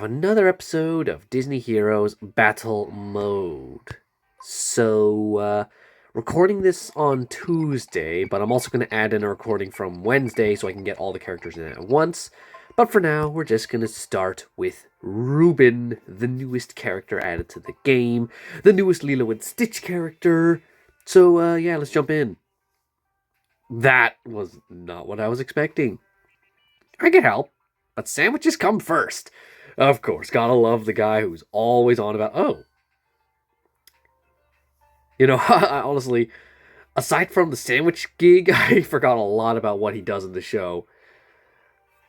another episode of Disney Heroes Battle Mode. Recording this on Tuesday, but I'm also going to add in a recording from Wednesday so I can get all the characters in at once. But for now, we're just going to start with Reuben, the newest character added to the game, the newest Lilo and Stitch character. Yeah, let's jump in. That was not what I was expecting. I can help, but sandwiches come first. Of course, gotta love the guy who's always on about, oh. Honestly, aside from the sandwich gig, I forgot a lot about what he does in the show.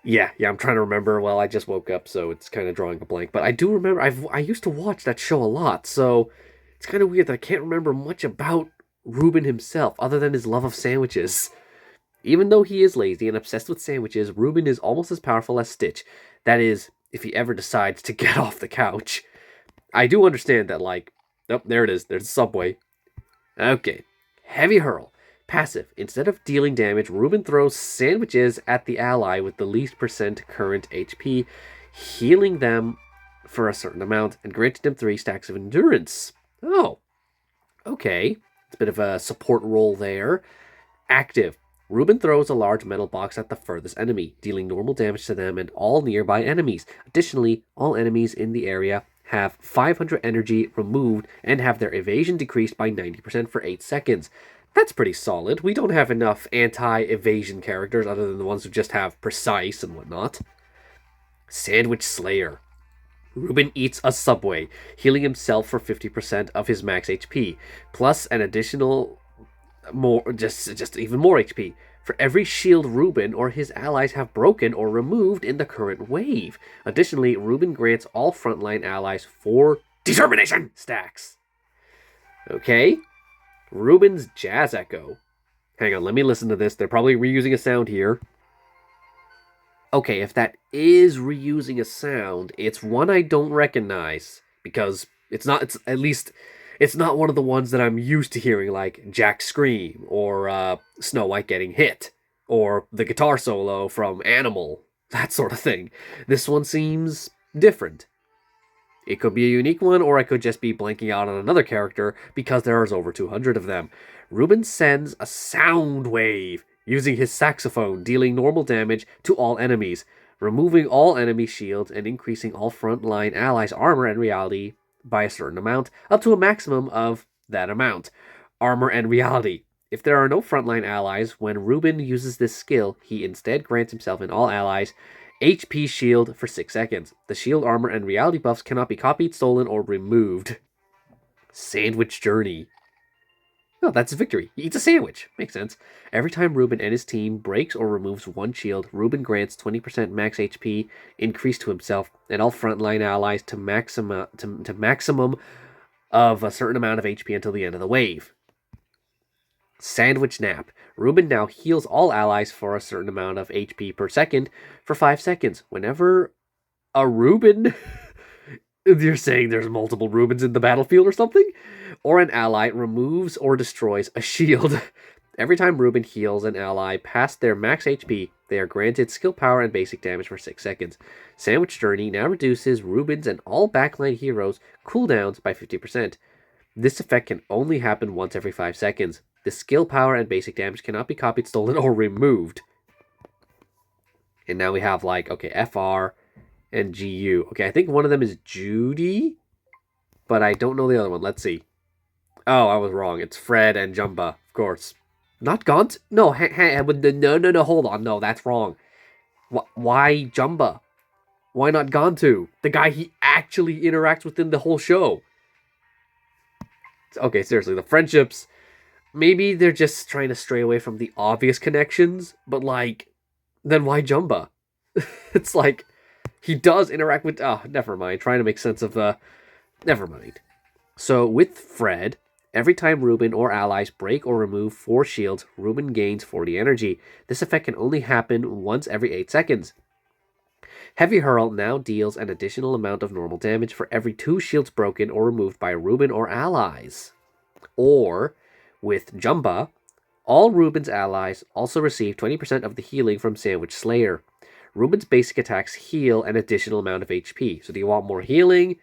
Yeah, I'm trying to remember. Well, I just woke up, so it's kind of drawing a blank. But I do remember, I used to watch that show a lot, so it's kind of weird that I can't remember much about Ruben himself, other than his love of sandwiches. Even though he is lazy and obsessed with sandwiches, Reuben is almost as powerful as Stitch. That is, if he ever decides to get off the couch. I do understand that, oh, there it is. There's the subway. Okay. Heavy Hurl. Passive. Instead of dealing damage, Reuben throws sandwiches at the ally with the least percent current HP, healing them for a certain amount and granting them 3 stacks of endurance. Oh. Okay. It's a bit of a support role there. Active. Reuben throws a large metal box at the furthest enemy, dealing normal damage to them and all nearby enemies. Additionally, all enemies in the area have 500 energy removed and have their evasion decreased by 90% for 8 seconds. That's pretty solid. We don't have enough anti-evasion characters other than the ones who just have precise and whatnot. Sandwich Slayer. Reuben eats a subway, healing himself for 50% of his max HP, plus an additional just even more HP for every shield Reuben or his allies have broken or removed in the current wave. Additionally, Reuben grants all frontline allies 4 determination stacks. Okay. Reuben's Jazz Echo. Hang on, let me listen to this. They're probably reusing a sound here. Okay, if that is reusing a sound, it's one I don't recognize because it's not one of the ones that I'm used to hearing, like Jack scream, or Snow White getting hit, or the guitar solo from Animal, that sort of thing. This one seems different. It could be a unique one, or I could just be blanking out on another character, because there is over 200 of them. Reuben sends a sound wave, using his saxophone, dealing normal damage to all enemies, removing all enemy shields, and increasing all frontline allies' armor and reality by a certain amount, up to a maximum of that amount. Armor and reality. If there are no frontline allies, when Reuben uses this skill, he instead grants himself and all allies HP shield for 6 seconds. The shield, armor, and reality buffs cannot be copied, stolen, or removed. Sandwich Journey. Oh, that's his victory. He eats a sandwich. Makes sense. Every time Reuben and his team breaks or removes one shield, Reuben grants 20% max HP increase to himself and all frontline allies to maximum of a certain amount of HP until the end of the wave. Sandwich Nap. Reuben now heals all allies for a certain amount of HP per second for 5 seconds. Whenever a Reuben... You're saying there's multiple Reubens in the battlefield or something? Or an ally removes or destroys a shield. Every time Reuben heals an ally past their max HP, they are granted skill power and basic damage for 6 seconds. Sandwich Journey now reduces Reuben's and all backline heroes' cooldowns by 50%. This effect can only happen once every 5 seconds. The skill power and basic damage cannot be copied, stolen, or removed. And now we have FR and GU. Okay, I think one of them is Judy, but I don't know the other one. Let's see. Oh, I was wrong. It's Fred and Jumba, of course. Not Gaunt? No, no, hold on. No, that's wrong. Why Jumba? Why not Gantu? The guy he actually interacts with in the whole show. Okay, seriously, the friendships, maybe they're just trying to stray away from the obvious connections, but then why Jumba? It's he does interact with... Oh, never mind. Trying to make sense of never mind. So, with Fred, every time Reuben or allies break or remove 4 shields, Reuben gains 40 energy. This effect can only happen once every 8 seconds. Heavy Hurl now deals an additional amount of normal damage for every 2 shields broken or removed by Reuben or allies. Or, with Jumba, all Reuben's allies also receive 20% of the healing from Sandwich Slayer. Reuben's basic attacks heal an additional amount of HP. So do you want more healing,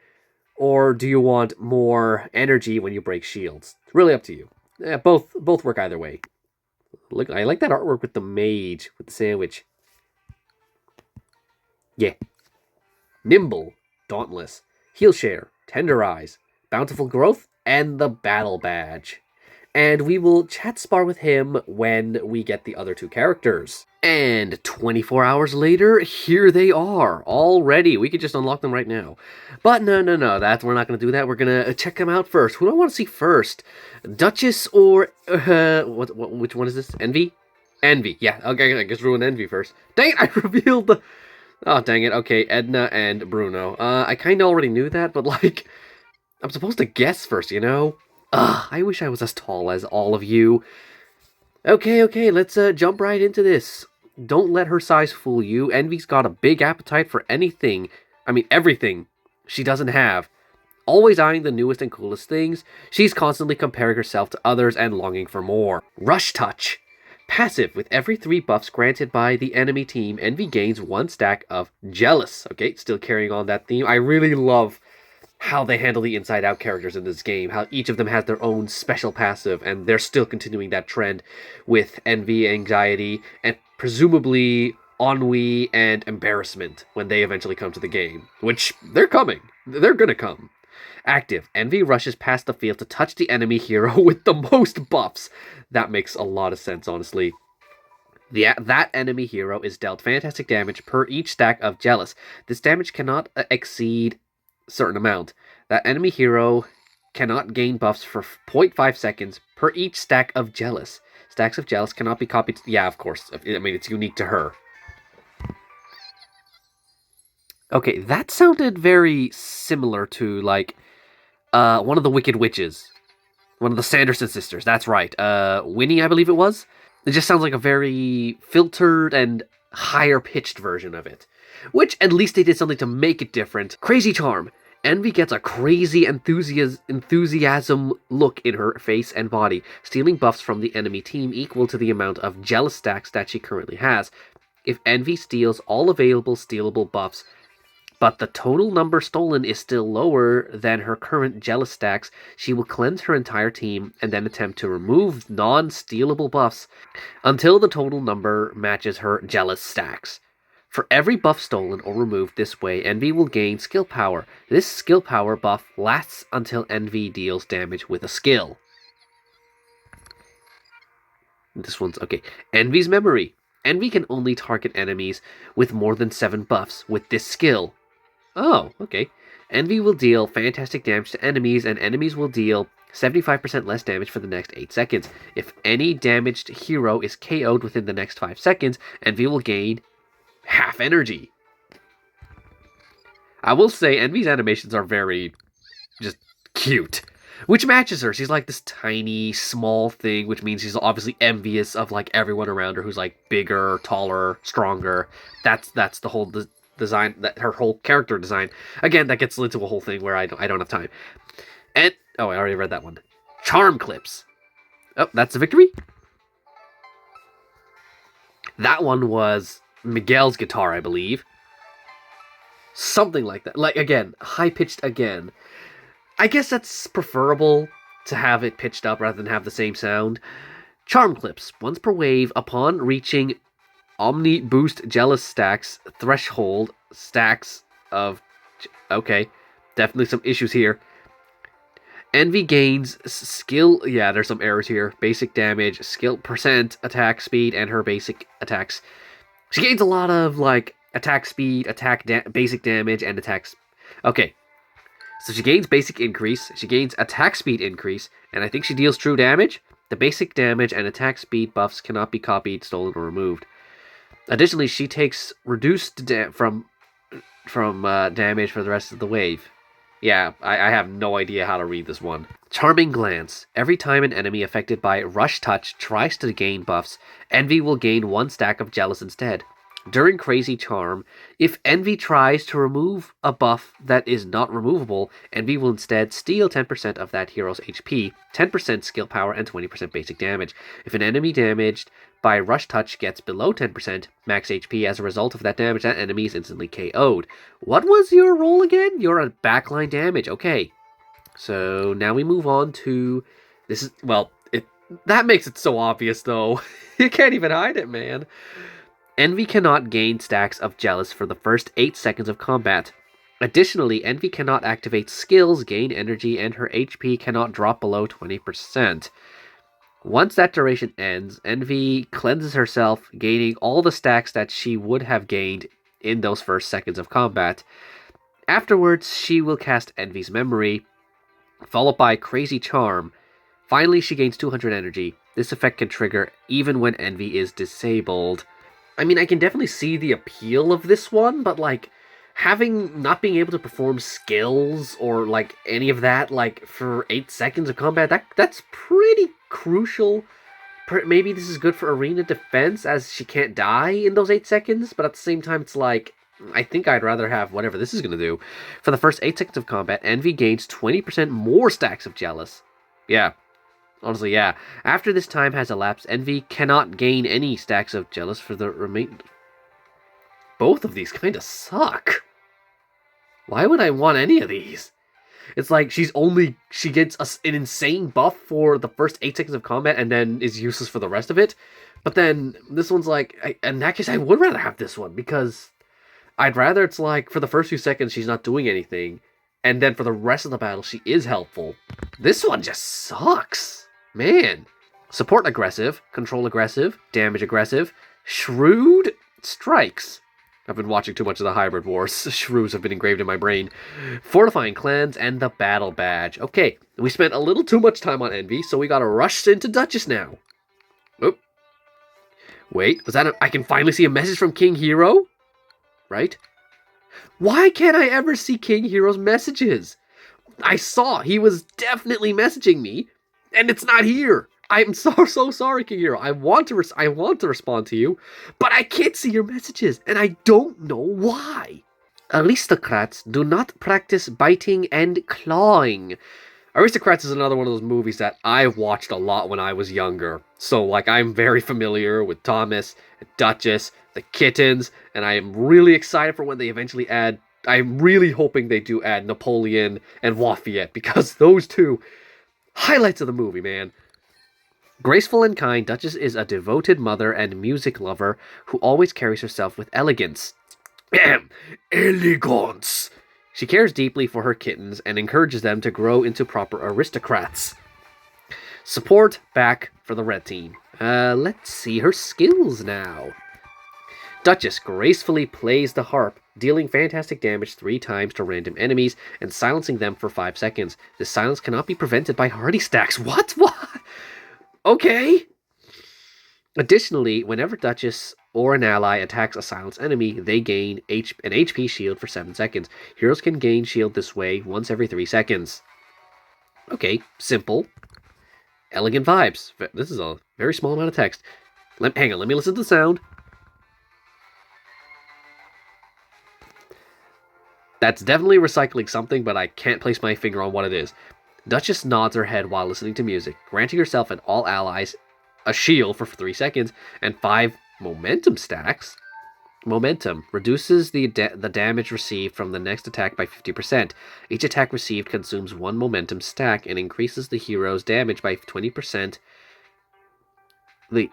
or do you want more energy when you break shields? It's really up to you. Yeah, both work either way. Look, I like that artwork with the mage, with the sandwich. Yeah. Nimble, Dauntless, Heal Share, Tender Eyes, Bountiful Growth, and the Battle Badge. And we will chat spar with him when we get the other two characters. And 24 hours later, here they are, all ready. We could just unlock them right now. But no, we're not going to do that. We're going to check them out first. Who do I want to see first? Duchess or, which one is this? Envy? Envy, yeah, okay, I guess ruin Envy first. Dang it, I revealed the... Oh, dang it, okay, Edna and Bruno. I kind of already knew that, but like, I'm supposed to guess first, you know? I wish I was as tall as all of you. Okay, let's jump right into this. Don't let her size fool you. Envy's got a big appetite for anything. I mean, everything she doesn't have. Always eyeing the newest and coolest things, she's constantly comparing herself to others and longing for more. Rush Touch. Passive. With every 3 buffs granted by the enemy team, Envy gains 1 stack of Jealous. Okay, still carrying on that theme. I really love how they handle the inside-out characters in this game, how each of them has their own special passive, and they're still continuing that trend with Envy, Anxiety, and presumably Ennui and Embarrassment when they eventually come to the game. Which, they're coming. They're gonna come. Active. Envy rushes past the field to touch the enemy hero with the most buffs. That makes a lot of sense, honestly. That enemy hero is dealt fantastic damage per each stack of Jealous. This damage cannot exceed certain amount. That enemy hero cannot gain buffs for 0.5 seconds per each stack of Jealous. Stacks of Jealous cannot be copied. Yeah, of course. I mean, it's unique to her. Okay, that sounded very similar to, like, one of the Wicked Witches. One of the Sanderson sisters. That's right. Winnie, I believe it was. It just sounds like a very filtered and higher-pitched version of it. Which, at least they did something to make it different. Crazy Charm. Envy gets a crazy enthusiasm look in her face and body, stealing buffs from the enemy team equal to the amount of Jealous stacks that she currently has. If Envy steals all available stealable buffs, but the total number stolen is still lower than her current Jealous stacks, she will cleanse her entire team and then attempt to remove non-stealable buffs until the total number matches her Jealous stacks. For every buff stolen or removed this way, Envy will gain skill power. This skill power buff lasts until Envy deals damage with a skill. This one's okay. Envy's Memory. Envy can only target enemies with more than 7 buffs with this skill. Oh, okay. Envy will deal fantastic damage to enemies, and enemies will deal 75% less damage for the next 8 seconds. If any damaged hero is KO'd within the next 5 seconds, Envy will gain half energy. I will say, Envy's animations are very just cute. Which matches her. She's like this tiny, small thing, which means she's obviously envious of like everyone around her who's like bigger, taller, stronger. That's the whole design, that her whole character design. Again, that gets into a whole thing where I don't have time. And oh, I already read that one. Charm Clips. Oh, that's the victory. That one was Miguel's guitar, I believe. Something like that. Like, again, high-pitched again. I guess that's preferable to have it pitched up rather than have the same sound. Charm Clips. Once per wave, upon reaching Omni Boost Jealous stacks, threshold stacks of... Okay, definitely some issues here. Envy gains skill... Yeah, there's some errors here. Basic damage, skill percent, attack speed, and her basic attacks. She gains a lot of, like, attack speed, basic damage, and attacks. Okay. So she gains basic increase, she gains attack speed increase, and I think she deals true damage. The basic damage and attack speed buffs cannot be copied, stolen, or removed. Additionally, she takes reduced from damage for the rest of the wave. Yeah, I have no idea how to read this one. Charming Glance. Every time an enemy affected by Rush Touch tries to gain buffs, Envy will gain 1 stack of Jealous instead. During Crazy Charm, if Envy tries to remove a buff that is not removable, Envy will instead steal 10% of that hero's HP, 10% skill power, and 20% basic damage. If an enemy damaged by Rush Touch gets below 10% max HP as a result of that damage, that enemy is instantly KO'd. What was your role again? You're a backline damage. Okay. So now we move on to... This is... Well, that makes it so obvious, though. You can't even hide it, man. Envy cannot gain stacks of Jealous for the first 8 seconds of combat. Additionally, Envy cannot activate skills, gain energy, and her HP cannot drop below 20%. Once that duration ends, Envy cleanses herself, gaining all the stacks that she would have gained in those first seconds of combat. Afterwards, she will cast Envy's Memory, followed by Crazy Charm. Finally, she gains 200 energy. This effect can trigger even when Envy is disabled. I mean, I can definitely see the appeal of this one, but, like, not being able to perform skills or, like, any of that, like, for 8 seconds of combat, that's pretty crucial. Maybe this is good for arena defense, as she can't die in those 8 seconds, but at the same time, it's like, I think I'd rather have whatever this is going to do. For the first 8 seconds of combat, Envy gains 20% more stacks of Jealous. Yeah. Honestly, yeah. After this time has elapsed, Envy cannot gain any stacks of Jealous for the remainder. Both of these kind of suck. Why would I want any of these? It's like she gets an insane buff for the first 8 seconds of combat and then is useless for the rest of it. But then this one's like, in that case, I would rather have this one because I'd rather it's like for the first few seconds she's not doing anything. And then for the rest of the battle, she is helpful. This one just sucks. Man. Support aggressive, control aggressive, damage aggressive, shrewd strikes. I've been watching too much of the Hybrid Wars. Shrews have been engraved in my brain. Fortifying clans and the battle badge. Okay, we spent a little too much time on Envy, so we gotta rush into Duchess now. Oop. Wait, was that I can finally see a message from King Hero? Right? Why can't I ever see King Hero's messages? I saw he was definitely messaging me, and it's not here. I'm so sorry, King Hero. I want to respond to you, but I can't see your messages, and I don't know why. Aristocrats do not practice biting and clawing. Aristocrats is another one of those movies that I watched a lot when I was younger. So, like, I'm very familiar with Thomas, Duchess, the kittens, and I am really excited for when they eventually add... I'm really hoping they do add Napoleon and Lafayette, because those two... highlights of the movie, man. Graceful and kind, Duchess is a devoted mother and music lover who always carries herself with elegance. Elegance! She cares deeply for her kittens and encourages them to grow into proper aristocrats. Support back for the red team. Let's see her skills now. Duchess gracefully plays the harp, dealing fantastic damage 3 times to random enemies and silencing them for 5 seconds. This silence cannot be prevented by hardy stacks. What? Okay. Additionally, whenever Duchess or an ally attacks a silenced enemy, they gain an HP shield for 7 seconds. Heroes can gain shield this way once every 3 seconds. Okay, simple. Elegant vibes. This is a very small amount of text. Hang on, let me listen to the sound. That's definitely recycling something, but I can't place my finger on what it is. Duchess nods her head while listening to music, granting herself and all allies a shield for 3 seconds and 5 momentum stacks. Momentum reduces the damage received from the next attack by 50%. Each attack received consumes 1 momentum stack and increases the hero's damage by 20%. The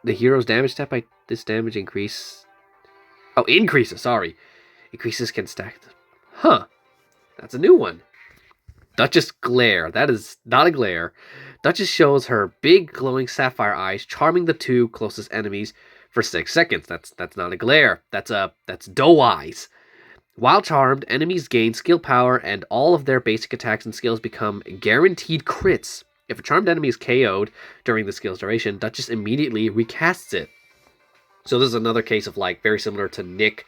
hero's damage stat by this damage increase... Oh, increases, sorry. Increases can stack... Huh. That's a new one. Duchess Glare. That is not a glare. Duchess shows her big glowing sapphire eyes, charming the 2 closest enemies for 6 seconds. That's not a glare. That's doe eyes. While charmed, enemies gain skill power and all of their basic attacks and skills become guaranteed crits. If a charmed enemy is KO'd during the skill's duration, Duchess immediately recasts it. So this is another case of, like, very similar to Nick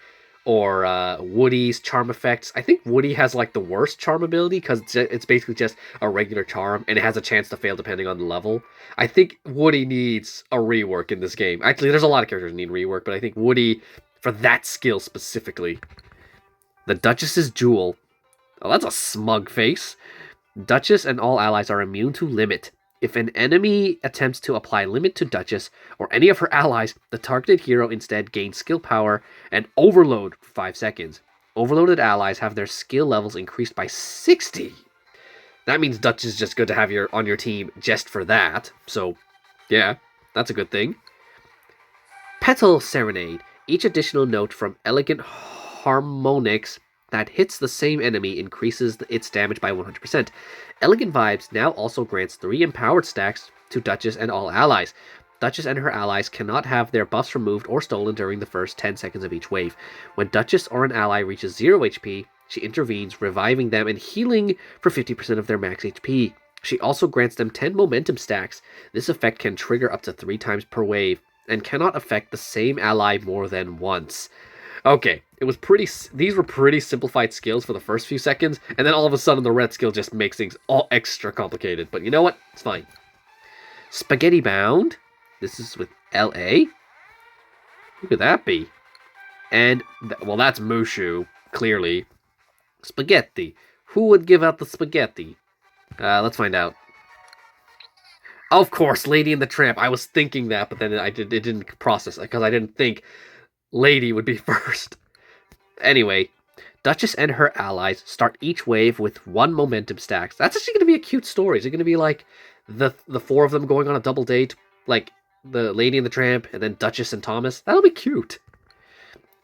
or Woody's charm effects. I think Woody has like the worst charm ability because it's basically just a regular charm and it has a chance to fail depending on the level. I think Woody needs a rework in this game. Actually, there's a lot of characters that need rework, but I think Woody, for that skill specifically. The Duchess's Jewel. Oh, that's a smug face. Duchess and all allies are immune to limit. If an enemy attempts to apply limit to Duchess or any of her allies, the targeted hero instead gains skill power and overload for 5 seconds. Overloaded allies have their skill levels increased by 60. That means Duchess is just good to have on your team just for that. So, yeah, that's a good thing. Petal Serenade. Each additional note from Elegant Harmonics that hits the same enemy increases its damage by 100%. Elegant Vibes now also grants 3 empowered stacks to Duchess and all allies. Duchess and her allies cannot have their buffs removed or stolen during the first 10 seconds of each wave. When Duchess or an ally reaches 0 HP, she intervenes, reviving them and healing for 50% of their max HP. She also grants them 10 momentum stacks. This effect can trigger up to 3 times per wave and cannot affect the same ally more than once. Okay, these were pretty simplified skills for the first few seconds, and then all of a sudden the red skill just makes things all extra complicated. But you know what? It's fine. Spaghetti Bound. This is with LA. Who could that be? And, well, that's Mushu, clearly. Spaghetti. Who would give out the spaghetti? Let's find out. Of course, Lady and the Tramp. I was thinking that, but then it didn't process it, because I didn't think Lady would be first. Anyway, Duchess and her allies start each wave with 1 momentum stacks. That's actually going to be a cute story. Is it going to be like the 4 of them going on a double date? Like the Lady and the Tramp, and then Duchess and Thomas? That'll be cute.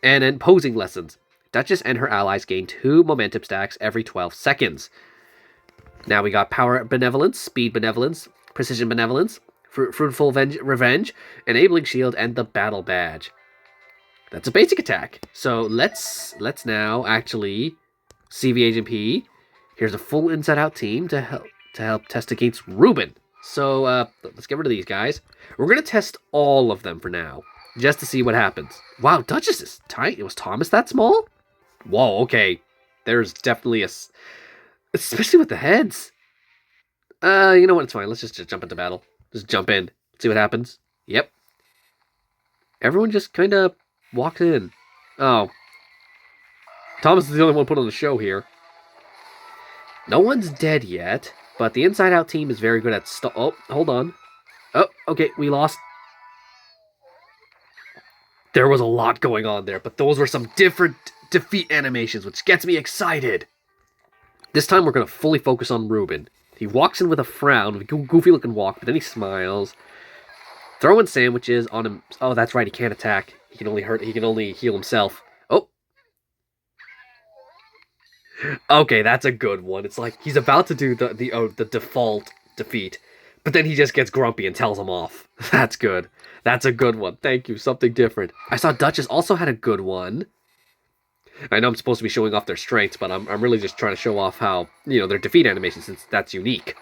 And then posing lessons. Duchess and her allies gain 2 momentum stacks every 12 seconds. Now we got Power Benevolence, Speed Benevolence, Precision Benevolence, Fruitful Revenge, Enabling Shield, and the Battle Badge. That's a basic attack. So let's now actually CV Agent P. Here's a full inside-out team to help test against Ruben. So let's get rid of these guys. We're gonna test all of them for now, just to see what happens. Wow, Duchess is tight. It was Thomas that small? Whoa, okay. There's definitely especially with the heads. You know what? It's fine. Let's just jump into battle. Just jump in. See what happens. Yep. Everyone just kind of walks in. Oh. Thomas is the only one put on the show here. No one's dead yet, but the inside-out team is very good at oh, hold on. Oh, okay, we lost. There was a lot going on there, but those were some different defeat animations, which gets me excited. This time we're going to fully focus on Reuben. He walks in with a frown, with a goofy-looking walk, but then he smiles. Throwing sandwiches on him. Oh, that's right, he can't attack. He can only heal himself. Oh. Okay, that's a good one. It's like he's about to do the default defeat, but then he just gets grumpy and tells him off. That's good. That's a good one. Thank you. Something different. I saw Duchess also had a good one. I know I'm supposed to be showing off their strengths, but I'm really just trying to show off how, their defeat animation, since that's unique.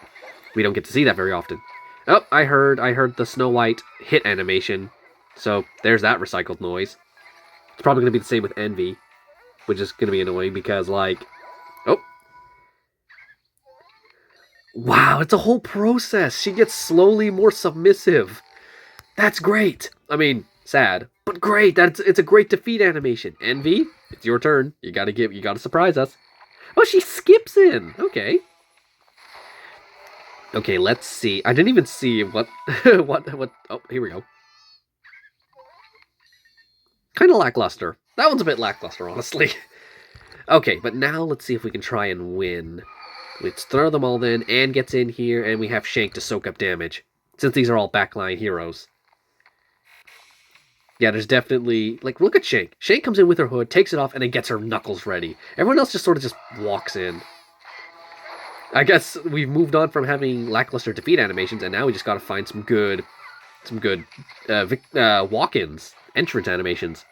We don't get to see that very often. Oh, I heard the Snow White hit animation. So there's that recycled noise. It's probably going to be the same with Envy, which is going to be annoying because, like... Oh. Wow, it's a whole process. She gets slowly more submissive. That's great. I mean, sad, but great. It's a great defeat animation. Envy, it's your turn. You gotta surprise us. Oh, she skips in. Okay. Okay, let's see. I didn't even see what what. Oh, here we go. Kind of lackluster. That one's a bit lackluster, honestly. Okay, but now let's see if we can try and win. Let's throw them all in. Anne gets in here, and we have Shank to soak up damage, since these are all backline heroes. Yeah, there's definitely... Like, look at Shank. Shank comes in with her hood, takes it off, and then gets her knuckles ready. Everyone else just sort of just walks in. I guess we've moved on from having lackluster defeat animations, and now we just gotta find some good walk-ins, entrance animations.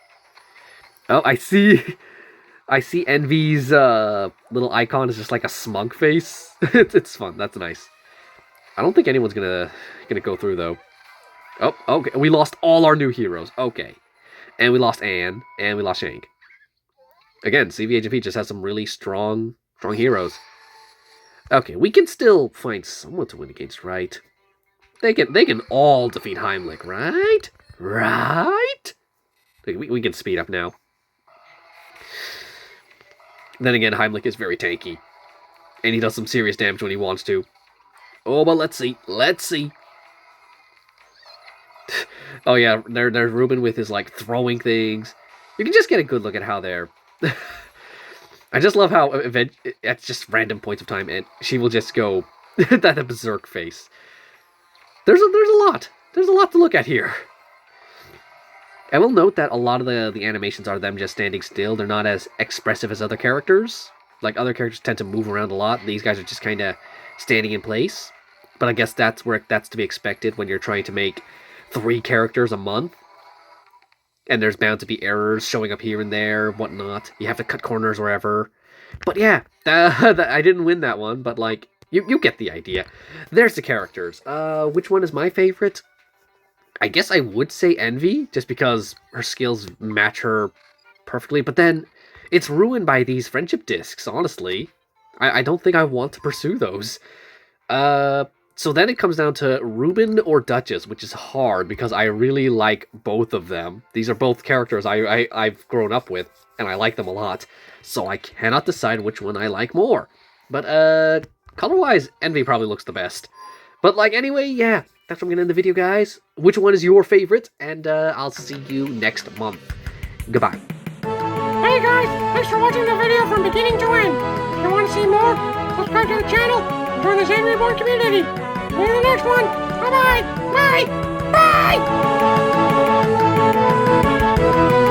Oh, I see Envy's little icon is just like a smug face. It's fun. That's nice. I don't think anyone's gonna go through though. Oh, okay. We lost all our new heroes. Okay, and we lost Anne, and we lost Shank. Again, CVHP just has some really strong heroes. Okay, we can still find someone to win against, right? They can all defeat Heimlich, right? Right? We can speed up now. Then again, Heimlich is very tanky. And he does some serious damage when he wants to. Oh, but let's see. Let's see. Oh yeah, there's Ruben with his, like, throwing things. You can just get a good look at how they're... I just love how at just random points of time, and she will just go that berserk face. There's a lot. There's a lot to look at here. I will note that a lot of the animations are them just standing still. They're not as expressive as other characters. Like, other characters tend to move around a lot. These guys are just kind of standing in place. But I guess that's to be expected when you're trying to make 3 characters a month. And there's bound to be errors showing up here and there, whatnot. You have to cut corners wherever. But yeah, I didn't win that one, but, like, you get the idea. There's the characters. Which one is my favorite? I guess I would say Envy, just because her skills match her perfectly. But then, it's ruined by these friendship discs, honestly. I don't think I want to pursue those. So then it comes down to Reuben or Duchess, which is hard because I really like both of them. These are both characters I've grown up with, and I like them a lot. So I cannot decide which one I like more. But, color-wise, Envy probably looks the best. But, like, anyway, yeah, that's what I'm going to end the video, guys. Which one is your favorite? And, I'll see you next month. Goodbye. Hey guys, thanks for watching the video from beginning to end. If you want to see more, subscribe to the channel and join the Zainreborn community. See you in the next one. Bye-bye. Bye. Bye.